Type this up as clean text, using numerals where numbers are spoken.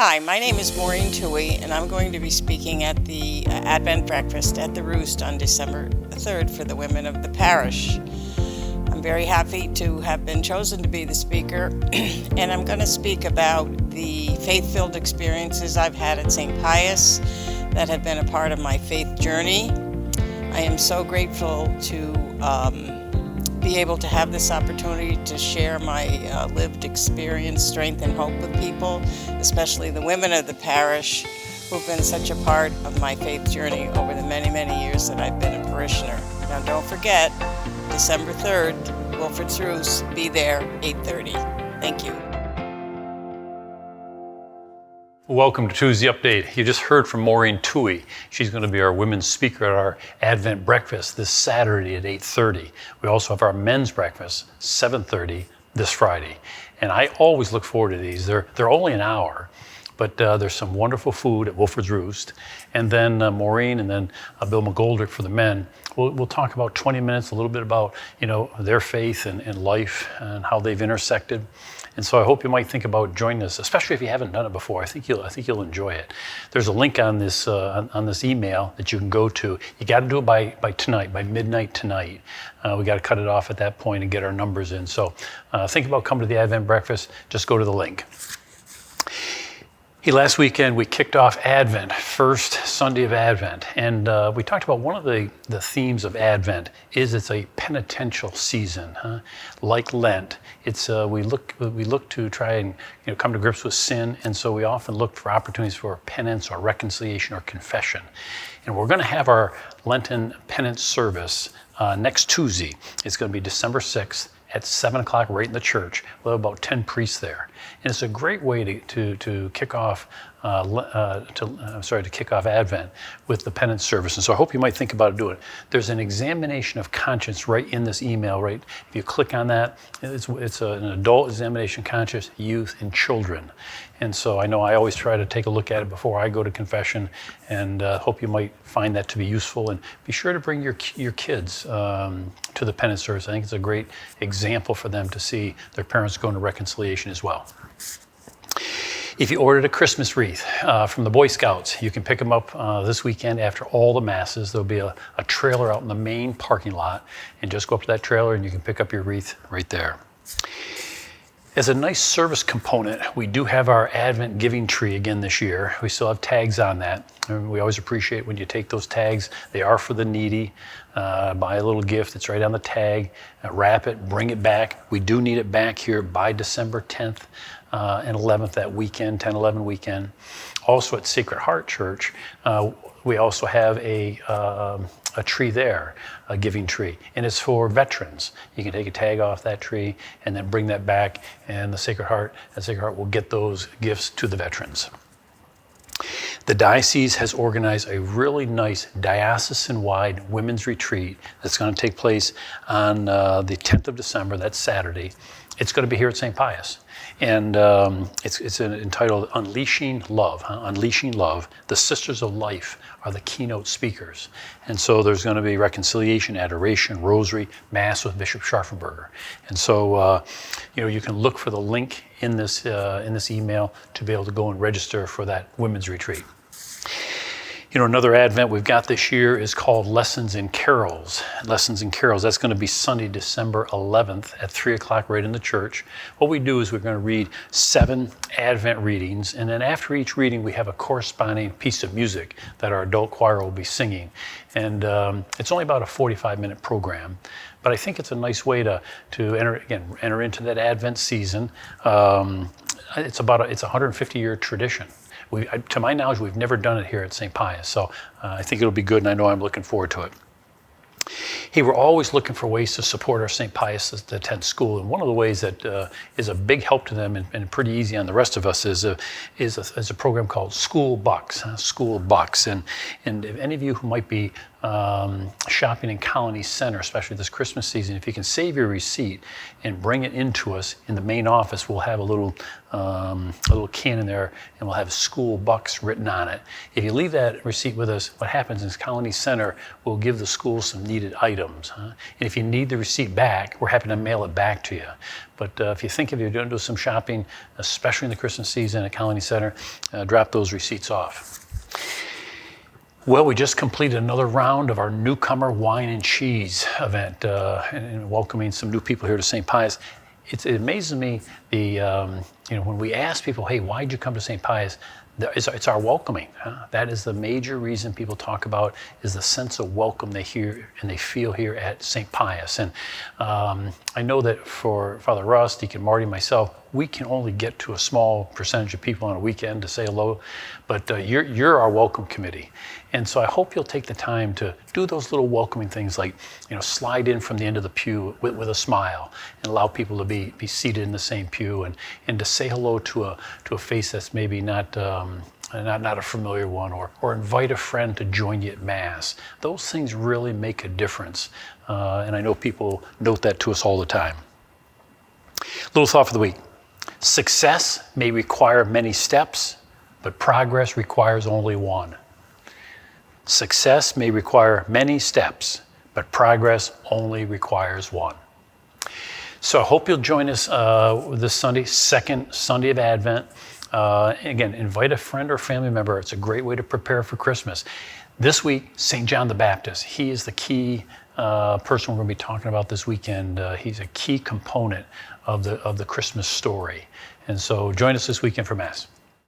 Hi, my name is Maureen Toohey, and I'm going to be speaking at the Advent Breakfast at the Roost on December 3rd for the women of the parish. I'm very happy to have been chosen to be the speaker, and I'm going to speak about the faith-filled experiences I've had at St. Pius that have been a part of my faith journey. I am so grateful to be able to have this opportunity to share my lived experience, strength, and hope with people, especially the women of the parish who've been such a part of my faith journey over the many, many years that I've been a parishioner. Now don't forget, December 3rd, Wilford's Roost, be there, 8:30. Thank you. Welcome to Tuesday Update. You just heard from Maureen Toohey. She's going to be our women's speaker at our Advent breakfast this Saturday at 8:30. We also have our men's breakfast, 7:30 this Friday. And I always look forward to these. They're only an hour, but there's some wonderful food at Wilford's Roost. And then Maureen and then Bill McGoldrick for the men. We'll talk about 20 minutes, a little bit about their faith and life and how they've intersected. And so I hope you might think about joining us, especially if you haven't done it before. I think you'll enjoy it. There's a link on this on this email that you can go to. You got to do it by tonight, by midnight tonight. We got to cut it off at that point and get our numbers in. So think about coming to the Advent breakfast. Just go to the link. Last weekend we kicked off Advent, first Sunday of Advent, and we talked about one of the themes of Advent is it's a penitential season, like Lent. It's we look to try and come to grips with sin, and so we often look for opportunities for penance or reconciliation or confession. And we're going to have our Lenten penance service next Tuesday. It's going to be December 6th. At 7 o'clock right in the church. We'll have about 10 priests there. And it's a great way to kick off to kick off Advent with the penance service. And so I hope you might think about doing it. There's an examination of conscience right in this email, right? If you click on that, it's an adult examination of conscience, youth, and children. And so I know I always try to take a look at it before I go to confession, and hope you might find that to be useful. And be sure to bring your kids to the penance service. I think it's a great example for them to see their parents going to reconciliation as well. If you ordered a Christmas wreath from the Boy Scouts, you can pick them up this weekend after all the masses. There'll be a trailer out in the main parking lot, and just go up to that trailer and you can pick up your wreath right there. As a nice service component, we do have our Advent giving tree again this year. We still have tags on that. And we always appreciate when you take those tags. They are for the needy. Buy a little gift that's right on the tag, wrap it, bring it back. We do need it back here by December 10th and 11th, that weekend, 10-11 weekend. Also at Sacred Heart Church, we also have a tree there, a giving tree, and it's for veterans. You can take a tag off that tree and then bring that back, and the Sacred Heart will get those gifts to the veterans. The diocese has organized a really nice diocesan-wide women's retreat that's going to take place on the 10th of December, that's Saturday. It's going to be here at St. Pius. And it's entitled Unleashing Love. Unleashing Love. The Sisters of Life are the keynote speakers. And so there's going to be reconciliation, adoration, rosary, mass with Bishop Scharfenberger. And so you can look for the link in this email to be able to go and register for that women's retreat. Another Advent we've got this year is called Lessons in Carols. Lessons in Carols, that's going to be Sunday, December 11th at 3 o'clock right in the church. What we do is we're going to read 7 Advent readings, and then after each reading we have a corresponding piece of music that our adult choir will be singing. And it's only about a 45-minute program, but I think it's a nice way to enter into that Advent season. It's a 150-year tradition. To my knowledge, we've never done it here at St. Pius, so I think it'll be good, and I know I'm looking forward to it. We're always looking for ways to support our St. Pius to attend school, and one of the ways that is a big help to them and pretty easy on the rest of us is a program called School Bucks. School Bucks, and if any of you who might be shopping in Colony Center, especially this Christmas season, if you can save your receipt and bring it into us in the main office, we'll have a little can in there, and we'll have school bucks written on it. If you leave that receipt with us, what happens is Colony Center will give the school some needed items. And if you need the receipt back, we're happy to mail it back to you. But if you think if you're going to do some shopping, especially in the Christmas season at Colony Center, drop those receipts off. Well, we just completed another round of our Newcomer Wine and Cheese event, and welcoming some new people here to St. Pius. It amazes me when we ask people, hey, why'd you come to St. Pius? It's our welcoming. That is the major reason people talk about, is the sense of welcome they hear and they feel here at St. Pius. And I know that for Father Russ, Deacon Marty, myself, we can only get to a small percentage of people on a weekend to say hello, but you're our welcome committee. And so I hope you'll take the time to do those little welcoming things, like slide in from the end of the pew with a smile and allow people to be seated in the same pew, and to say hello to a face that's maybe not a familiar one, or invite a friend to join you at Mass. Those things really make a difference, and I know people note that to us all the time. Little thought for the week. Success may require many steps, but progress requires only one. Success may require many steps, but progress only requires one. So I hope you'll join us this Sunday, second Sunday of Advent. Again, invite a friend or family member. It's a great way to prepare for Christmas. This week, St. John the Baptist. He is the key person we're going to be talking about this weekend. He's a key component of the Christmas story. And so join us this weekend for Mass.